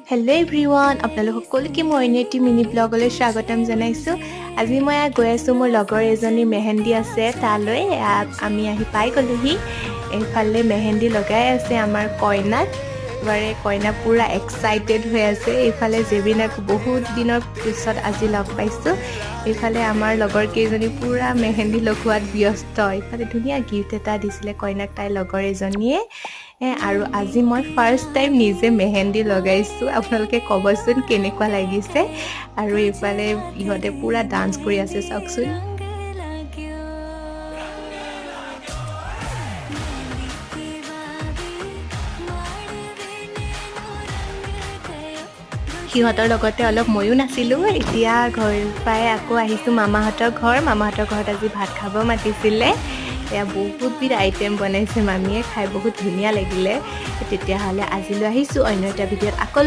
Hello' everyone, আপোনালোক সকলোকে মই অন্য এটি মিনি ব্লগলৈ স্বাগতম জনাইছোঁ। আজি মই গৈ আছোঁ, মোৰ লগৰ এজনী মেহেন্দি আছে তালৈ। আমি আহি পাই গ'লোহি। এইফালে মেহেন্দি লগাই আছে আমাৰ কইনাক। কইনা পুৰা এক্সাইটেড হৈ আছে। এইফালে জেবিনাক বহুত দিনৰ পিছত আজি লগ পাইছোঁ। এইফালে আমাৰ লগৰ কেইজনী পুৰা মেহেন্দি লগোৱাত ব্যস্ত। এইফালে ধুনীয়া গিফ্ট এটা দিছিলে কইনাক তাইৰ লগৰ এজনীয়ে। আৰু আজি মই ফাৰ্ষ্ট টাইম নিজে মেহেন্দি লগাইছোঁ। আপোনালোকে ক'বচোন কেনেকুৱা লাগিছে। আৰু এইফালে ইহঁতে পুৰা ডান্স কৰি আছে, চাওকচোন। সিহঁতৰ লগতে অলপ ময়ো নাছিলোঁ। এতিয়া ঘৰ পাই আকৌ আহিছোঁ মামাহঁতৰ ঘৰ। মামাহঁতৰ ঘৰত আজি ভাত খাব মাতিছিলে। এয়া বহুতবিধ আইটেম বনাইছে মামীয়ে, খাই বহুত ধুনীয়া লাগিলে। তেতিয়াহ'লে আজিলৈ আহিছোঁ, অন্য এটা ভিডিঅ'ত আকৌ